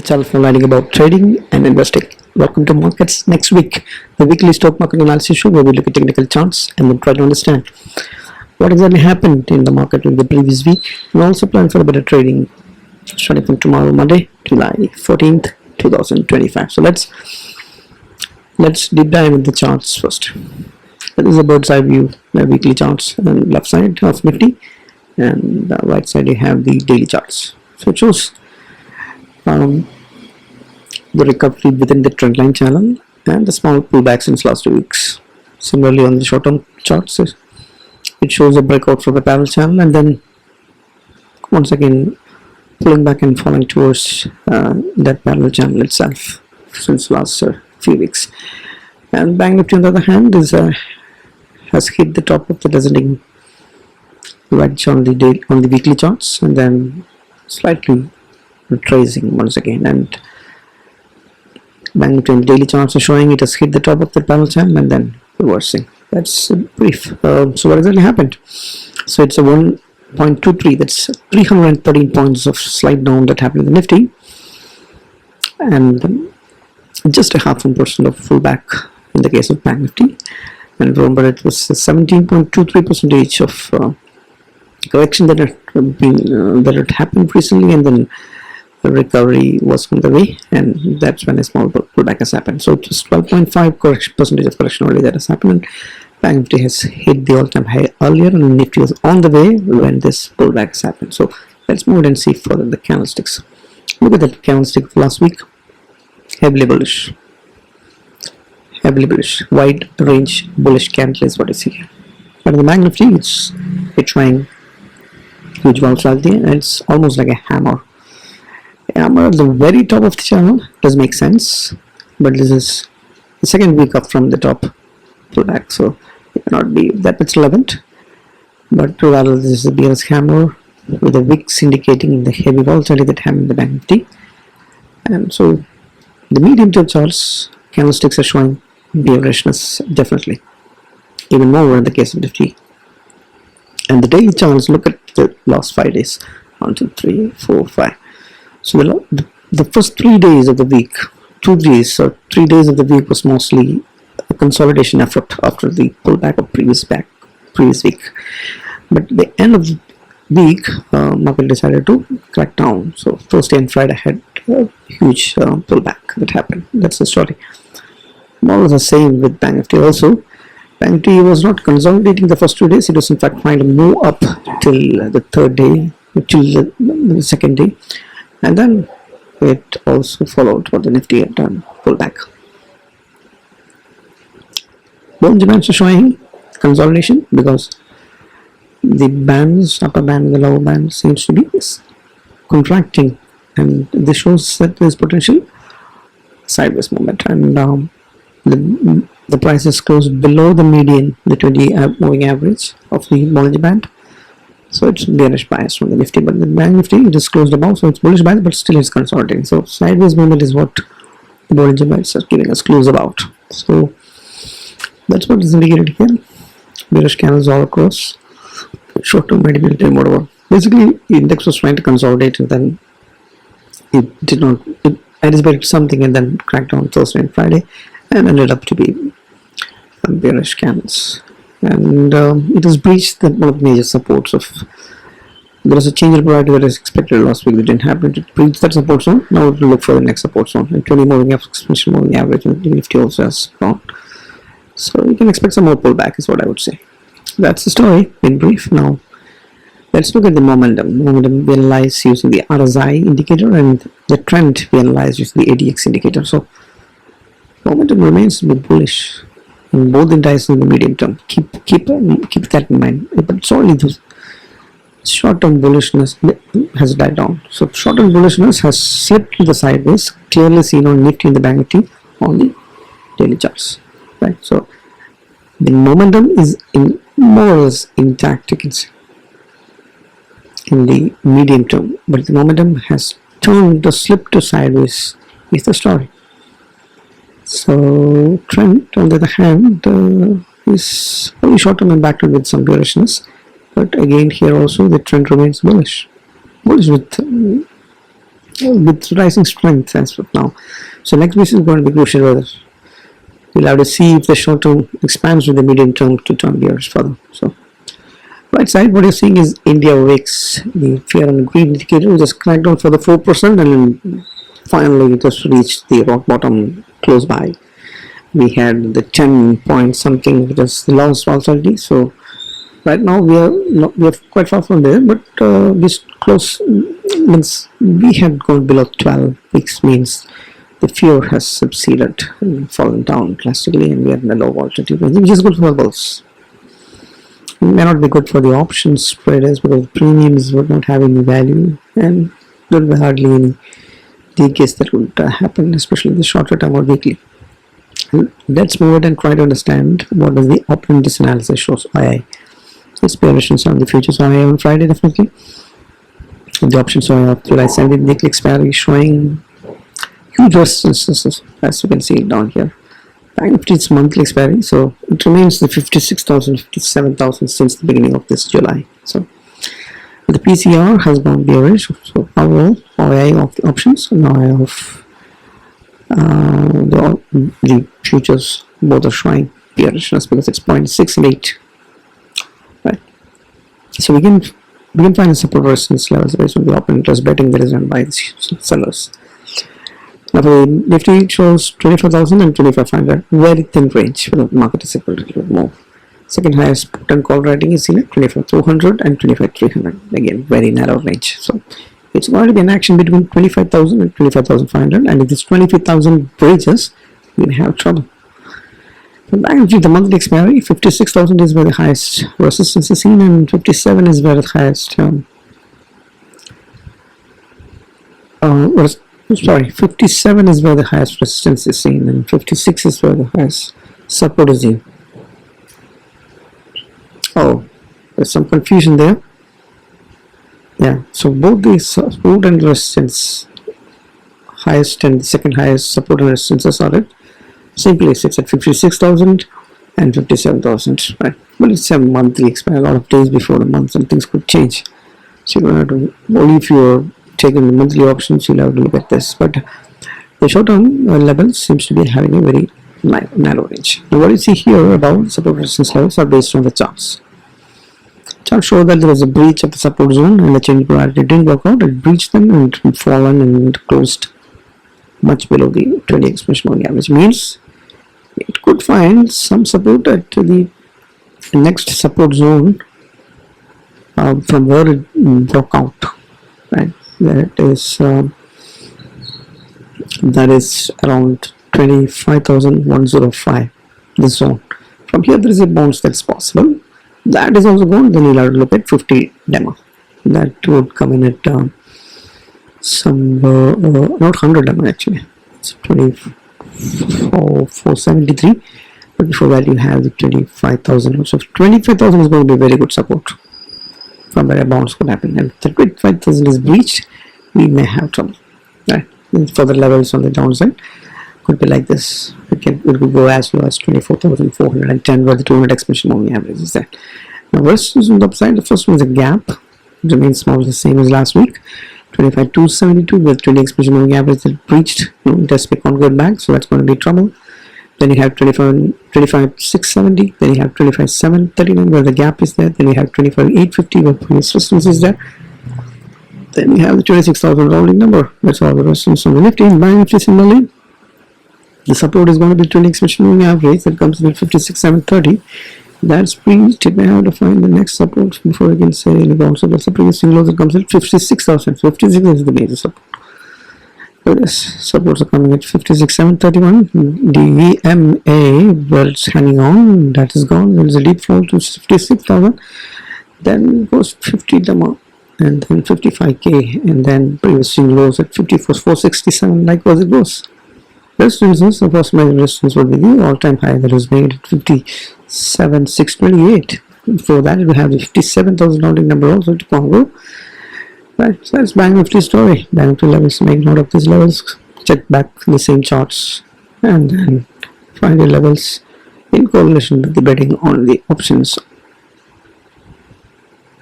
the channel for learning about trading and investing. Welcome to Markets Next Week, the weekly stock market analysis show where we look at technical charts and then try to understand what exactly happened in the market in the previous week, and also plan for a better trading starting from tomorrow, Monday, July 14th, 2025. So let's deep dive into the charts first. This is a bird's eye view, the weekly charts, and left side of Nifty, and the right side you have the daily charts. So it shows the recovery within the trend line channel and the small pullbacks in the last 2 weeks. Similarly, on the short term charts, it shows a breakout from the parallel channel and then once again pulling back and falling towards that parallel channel itself since last few weeks. And Banknifty, on the other hand, has hit the top of the descending wedge on the weekly charts and then slightly retracing once again, and Banknifty on the daily charts are showing it has hit the top of the parallel channel and then reversing. That's brief. So what exactly happened? So it's a 1.23, that's 313 points of slight down that happened in the Nifty, and just a 0.5% of pullback in the case of Banknifty. And remember, it was 17.23% of correction that had happened recently, and then the recovery was on the way, and that's when a small pullback has happened. So it was 12.5% of correction only that has happened. Banknifty has hit the all-time high earlier, and Nifty was on the way when this pullback has happened. So let's move and see further the candlesticks. Look at that candlestick of last week, heavily bullish, wide range bullish candle is what you see here. But in the Banknifty, it's showing huge volatility, and it's almost like a hammer. Hammer at the very top of the channel does make sense, but this is the second week up from the top pullback, so it cannot be that much relevant. But rather, this is a bearish hammer with the wicks indicating the heavy volatility that happened in the Banknifty. And so the medium-term charts candlesticks are showing bearishness, definitely, even more in the case of Nifty. And the daily charts, look at the last 5 days, 1, 2, 3, 4, 5. So the first 3 days of the week, 3 days of the week was mostly a consolidation effort after the pullback of previous week. But at the end of the week, market decided to crack down. So Thursday and Friday had a huge pullback that happened. That's the story. More or less the same with Banknifty also. Banknifty was not consolidating the first 2 days. It was in fact trying to move up till the third day, till the second day. And then it also followed what the Nifty had done, pullback. Both bands are showing consolidation because the bands, upper band and the lower band, seems to be contracting, and this shows that there is potential sideways movement. And the price is closed below the median, the 20 moving average of the Bollinger Band. So it's bearish bias from the Nifty, but the Banknifty it is closed above, so it's bullish bias, but still it's consolidating. So sideways movement is what the Bollinger Bands are giving us clues about. So that's what is indicated here. Bearish candles all across. Short term might be whatever. Basically, the index was trying to consolidate, and then it did not. It anticipated something and then cracked down Thursday and Friday, and ended up to be bearish candles. And it has breached one of the major supports of. There was a change in priority that is expected last week that didn't happen. It breached that support zone. Now it will look for the next support zone. And 20 moving average, and the Nifty also has gone. So you can expect some more pullback is what I would say. That's the story in brief. Now let's look at the momentum. Momentum we analyze using the RSI indicator, and the trend we analyze using the ADX indicator. So momentum remains to be bullish in both indices in the medium term. Keep that in mind. But it's only the short-term bullishness has died down. So short-term bullishness has slipped to the sideways, clearly seen on Nifty and the Banknifty on the daily charts. Right. So the momentum is more or less intact, you can see, in the medium term, but the momentum has turned to slip to sideways is the story. So trend, on the other hand, is only short-term impacted with some bearishness, but again here also the trend remains bullish with with rising strength as of now. So next week is going to be crucial whether we'll have to see if the short term expands with the medium term to turn gears further. So right side, what you're seeing is India wakes, the fear and greed indicator, which just cracked down for the 4% and then finally just reached the rock bottom close by. We had the 10 point something, which is the lowest volatility. So right now we are quite far from there, but this close means we had gone below 12 weeks, means the fear has subsided and fallen down drastically, and we are in a low volatility range, which is good for the bulls. It may not be good for the options traders because the premiums would not have any value, and there will be hardly any decays that would happen, especially in the shorter term or weekly. Let's move it and try to understand what does the open analysis shows. II. Let's pay attention on the futures II on Friday definitely. The options II of July 17th weekly expiry showing huge resistances as you can see down here. Banknifty is monthly expiry, so it remains the 56,000, 57,000 since the beginning of this July. So the PCR has gone bearish. So overall, II of the options, and II of the futures both are showing bearishness because it's 0.6 and 8, right? So we can find a support resistance levels based on the open interest betting that is done by the sellers. Now for the Nifty, it shows 24,000 and 25,500, very thin range for the market is equal to a little bit more. Second highest put and call rating is seen at 25,200 and 25,300, again very narrow range. So it's going to be an action between 25,000 and 25,500, and if this 25,000 breaches, we may have trouble. Back to the monthly expiry, 56,000 is where the highest resistance is seen, and 57 is where the highest 57 is where the highest resistance is seen, and 56 is where the highest support is seen. Oh, there's some confusion there. Yeah, so both the support and resistance, highest and the second highest support and resistances are at same place. It's at 56,000 and 57,000, right? But it's a monthly expiry, a lot of days before the month, and things could change. So you don't have to, only if you're taking the monthly options, you'll have to look at this. But the short-term level seems to be having a very narrow range. Now, what you see here about support resistance levels are based on the charts. Charts show that there was a breach of the support zone and the change polarity didn't work out. It breached them and fallen and closed much below the 20 exponential moving average. Means it could find some support at the next support zone from where it broke out, right? That is around 25,105, this zone. From here there is a bounce that's possible. That is also gone. Then you'll have to look at 50 demo. That would come in at not 100 demo actually. It's 24,473. But before that you have the 25,000. So 25,000 is going to be very good support. From where a bounce could happen. And if the 25,000 is breached, we may have trouble. Right? And further levels on the downside could be like this. It could go as low as 24,410, where the 200 exponential moving average is there. Now, versus on the upside, the first one is a gap. It remains small, the same as last week. 25,272 with 20 exponential moving average that breached. It has to be conquered back, so that's going to be trouble. Then you have 25,670. Then you have 25,739 where the gap is there. Then you have 25,850 where previous resistance is there. Then you have the 26,000 rounding number. That's all the resistance on the Nifty. And Banknifty similarly, the support is going to be 20 exponential moving average that comes with 56,730. That's breached. It may have to find the next support before we can say any bounce. So that's the previous single low that comes at 56,000. 56 is the major support. So this supports are coming at 56,731. The VMA, where it's hanging on, that is gone. There is a deep fall to 56,000. Then goes 50 demo, and then 55k, and then previous single lows at 54,467. Likewise it goes. Resistance, the first major resistance will be the all-time high that was made at 57,628. Before that, we have the 57,000 rounding number also to Congo. Right, so that's Banknifty story. Banknifty levels, make note of these levels, check back the same charts, and then find the levels in correlation with the betting on the options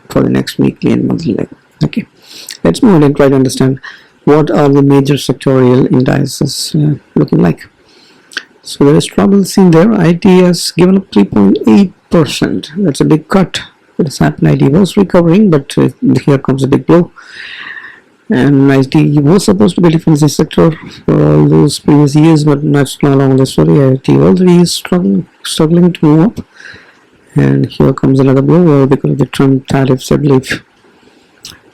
for the next weekly and monthly level. Okay, let's move on and try to understand what are the major sectorial indices looking like. So there is trouble seen there. IT has given up 3.8%. That's a big cut. It has happened. IT was recovering, but here comes a big blow. And IT was supposed to be a defensive sector for all those previous years, but that's no longer the story. IT already is struggling to move up. And here comes another blow because of the Trump tariffs, I believe.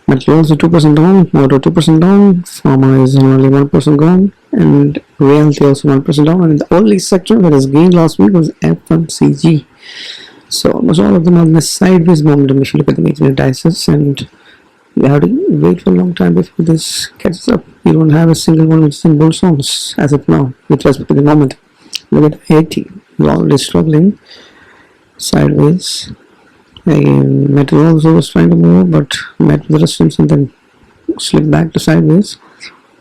Metal also 2% down, auto 2% down, pharma is only 1% gone, and realty also 1% down. And the only sector that has gained last week was FMCG. So almost all of them are in the sideways momentum if you look at the major indices, and we have to wait for a long time before this catches up. We don't have a single one which is in bull zones as of now with respect to the moment. Look at 80, we're already struggling sideways. Again, metal also was trying to move, but met with resistance and then slipped back to sideways.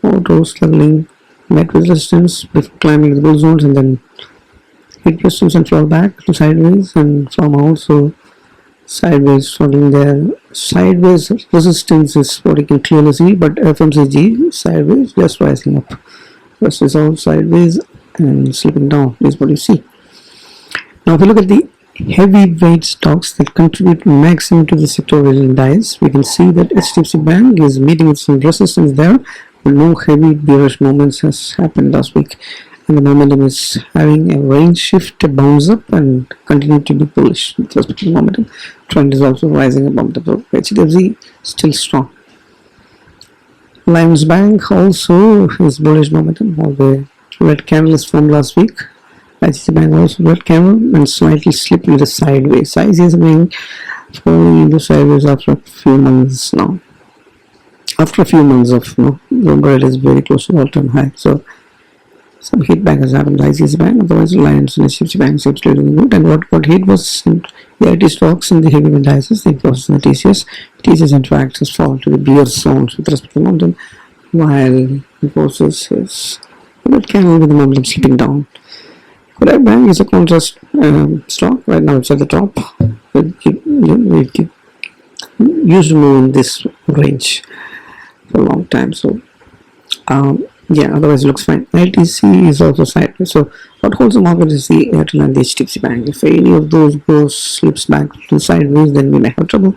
Auto struggling, met with resistance before climbing to the bull zones and then hit resistance and fall back to sideways. And pharma also sideways, struggling there. Sideways resistance is what you can clearly see, but FMCG sideways just rising up. Rest is all sideways and slipping down is what you see. Now if you look at the heavyweight stocks that contribute maximum to the sectorial index, we can see that HDFC Bank is meeting with some resistance there, but no heavy bearish movements has happened last week, and the momentum is having a range shift, a bounce up, and continue to be bullish with respect to the momentum. Trend is also rising above the top. HDFC still strong. Lions Bank also is bullish momentum, although red candle is formed last week. HDFC Bank also red candle and slightly slipped into sideways. ICICI Bank falling into sideways after a few months now. After a few months of November, it is very close to all-time high. So some hit back has happened to ICICI Bank. Otherwise, Reliance and HDFC Bank seems to be doing good. And what hit was the IT stocks and the heavy indices, the Infosys and the TCS. TCS in fact has fallen to the bear zones with respect to the momentum, while Infosys is a red candle with the momentum slipping down. Kodak Bank is a contrast stock. Right now it's at the top. It used to move in this range for a long time. So yeah, otherwise it looks fine. LTC is also sideways. So what holds the market is the Airtel and the HDFC Bank. If any of those slips back to sideways, then we may have trouble.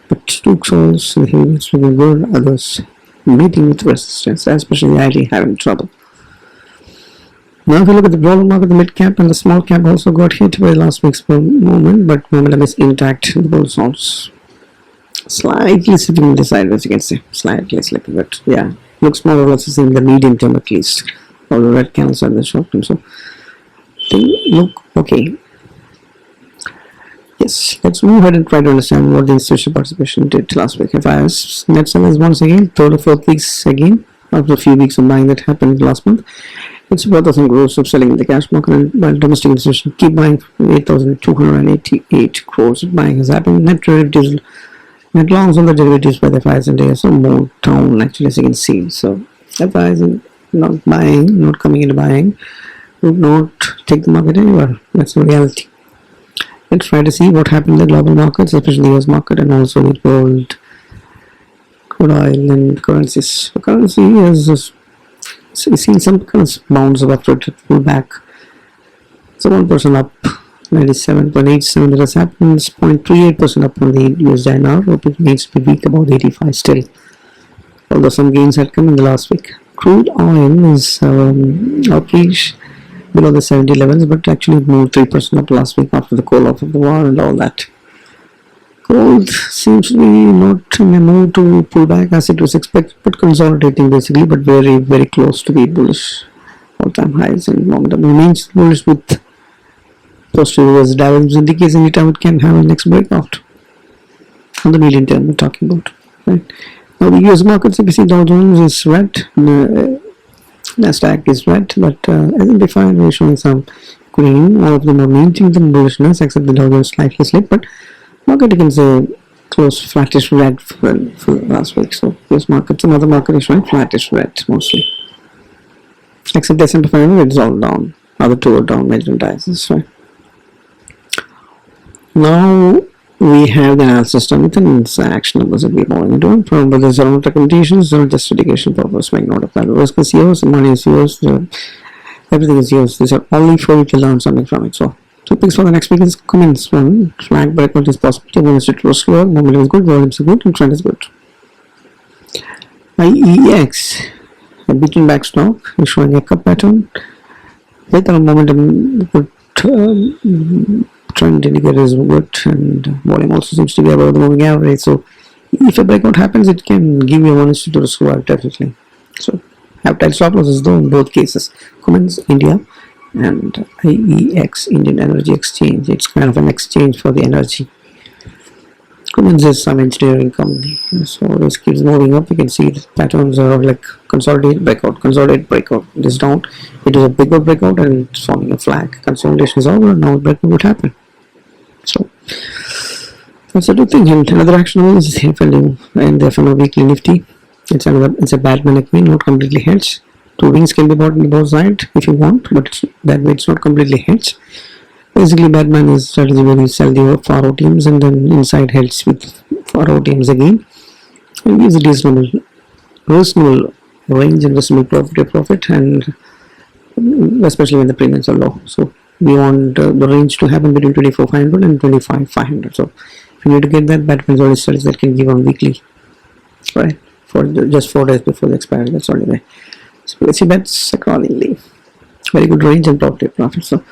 But stocks and heavyweights looking good. Others meeting with resistance, especially the IT having trouble. Now if you look at the global market, the mid cap and the small cap also got hit by last week's movement, but momentum is intact in the bull zones. Slightly slipping in the sideways, you can say. Slightly slipping, but yeah, looks more or less in the medium term at least. All the red candles are in the short term, so they look okay. Yes, let's move ahead and try to understand what the institutional participation did last week. FIS net sellers once again, third or fourth weeks again, after a few weeks of buying that happened last month. It's 4,000 crores of selling in the cash market, and while domestic institutions keep buying 8,288 crores of buying has happened. Net derivatives, net longs on the derivatives by the FIs and AS are more down actually, as you can see. So FIs are not buying, not coming into buying, would not take the market anywhere. That's the reality. Let's try to see what happened in the global markets, especially the US market and also the gold, crude oil and currencies. The currency has just seen some kind of bounce after it pulled back. So 1% up, 97.87 that has happened. 0.38% up on the US dinar. Hope it needs to be weak about 85 still, although some gains had come in the last week. Crude oil is outreach below the 70 levels, but actually moved 3% up last week after the call off of the war and all that. Gold seems to be not in a move to pull back as it was expected, but consolidating basically, but very, very close to the bullish all-time highs, and momentum remains bullish with positive reverse dividends indicates any time it can have a next breakout. On the medium term we're talking about. Right? Now the US markets, if you see Dow Jones is red, Nasdaq is red, but S&P 500 is showing some green. All of them are maintaining the bullishness except the Dow Jones slightly slipped, but market you can say close flattish red for last week. So this market, some other market is showing flattish red mostly, except S&P 500 it's all down. Other two are down, major indices. Right? Now we have the analysis done with an action numbers that we're moving into. But there's a lot of recommendations, there are just education purpose. Make note of that. Risk is yours, money is yours, everything is yours. These are only for you to learn something from it. So picks for the next week is comments. One, flag breakout is positive, one is to RiskReward, momentum is good, volumes are good, and trend is good. IEX, a beaten back stock, is showing a cup pattern with our momentum good. Trend indicator is good, and volume also seems to be above the moving average. So if a breakout happens, it can give you a bonus to RiskReward definitely. So have tight stop losses though in both cases. Comments India and IEX, Indian Energy Exchange. It's kind of an exchange for the energy. Cummins is some engineering company, so this keeps moving up. You can see the patterns are like consolidate breakout. It is down. It is a bigger breakout and it's forming a flag. Consolidation is over. Now breakout would happen. So that's a good thing. And another action is FLU and the FNO weekly Nifty. It's a bad mannequin, not completely hedged. Two wings can be bought on the both side if you want, but that way it's not completely hedged. Basically, Batman is strategy where you sell the FARO teams and then inside hedge with FARO teams again. And gives a reasonable range and reasonable profit, and especially when the premiums are low. So we want the range to happen between 24,500 and 25,500. So if you need to get that, Batman's only strategy that can give on weekly, right? For just 4 days before the expiry. That's only way. So let's see bets accordingly. Very good range and profit. So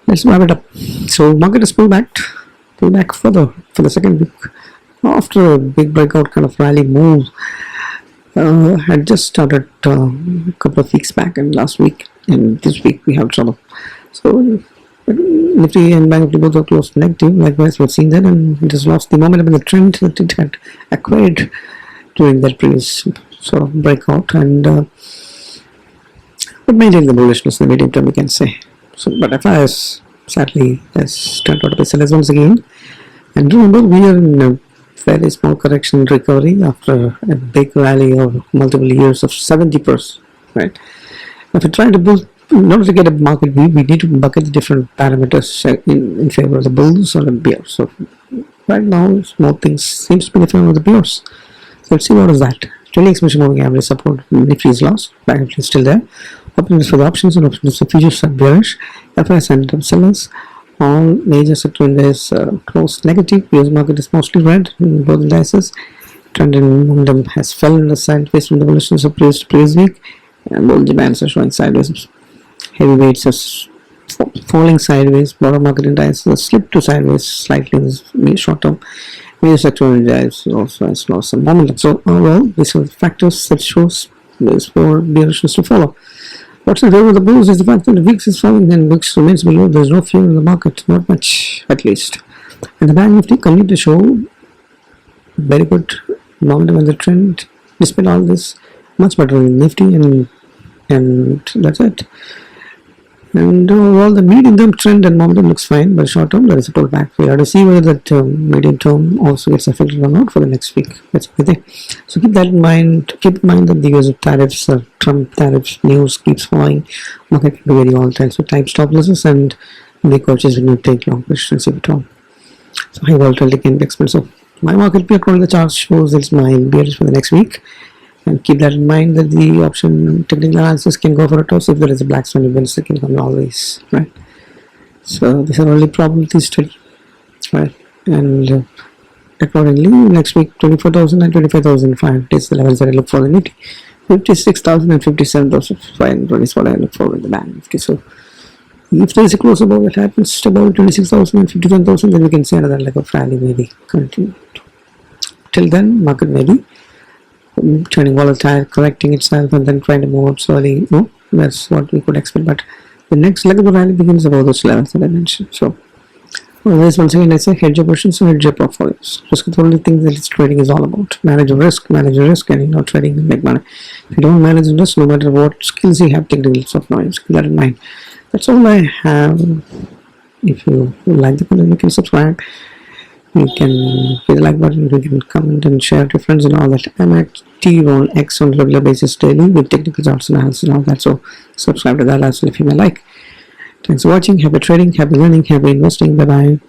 let's wrap it up. So market is pulled back further for the second week after a big breakout kind of rally move. Had just started a couple of weeks back and last week, and this week we have trouble. So Nifty and Banknifty both are close to negative. Likewise, we've seen that, and it has lost the momentum in the trend that it had acquired during that previous sort of breakout, and but maintain the bullishness in the medium term, we can say. So, but FIS sadly has turned out to be sellers once again. And remember, we are in a very small correction recovery after a big rally of multiple years of 70%. Right? If we try to build, in order to get a market view, we need to bucket the different parameters in favor of the bulls or the bears. So right now, small things seems to be in favor of the bears. So let's see what is that. Trailing expansion moving average support. Nifty is lost. Banknifty is still there. Options for the options and options for futures are bearish. FIS and sellers. All major sector indices closed negative. US market is mostly red in both indices. Trend and momentum has fallen in the sideways from the bullishness of previous week, and both demands are showing sideways. Heavyweights are falling sideways. Broader market indices are slipped to sideways slightly in the short term. Major sector indices also has lost some momentum. So overall, these are the factors that shows there's more bearishness to follow. What's in favor of the bulls is the fact that the VIX is falling and VIX remains below. There's no fear in the market, not much at least. And the Banknifty continued to show very good momentum in the trend. Despite all this, much better than Nifty, and that's it. And overall, the medium term trend and momentum looks fine, but short term there is a pullback. We have to see whether that medium term also gets affected or not for the next week. That's the thing. So keep that in mind. Keep in mind that the US tariffs, Trump tariffs news keeps falling. Market can be very volatile. So type stop losses and make purchases when you take long positions if at all. So high volatility can be expensive. My market peer according to the chart shows it's my bearish for the next week. And keep that in mind that the option technical analysis can go for a toss if there is a black swan events that can come always, right? So these are only probability study, right? And accordingly, next week 24,000 and 25,500 is the levels that I look for in Nifty. 56,000 and 57,500 is what I look for in the Banknifty. So if there is a close above that happens about 26,000 and 51,000, then we can say another leg of rally maybe continue. Till then, market maybe turning volatile, correcting itself, and then trying to move up slowly. No, that's what we could expect. But the next leg of the rally begins above those levels that I mentioned. So, always once again, I say hedge your positions and hedge your portfolios. Risk is the only thing that trading is all about. Manage your risk, and you're not trading and make money. If you don't manage risk, no matter what skills you have, technical stuff, noise, keep that in mind. That's all I have. If you like the content, you can subscribe. You can hit the like button, you can comment and share to friends and all that. I'm active on X on a regular basis daily with technical charts analysis and all that. So subscribe to that as well if you may like. Thanks for watching. Happy trading, happy learning, happy investing. Bye bye.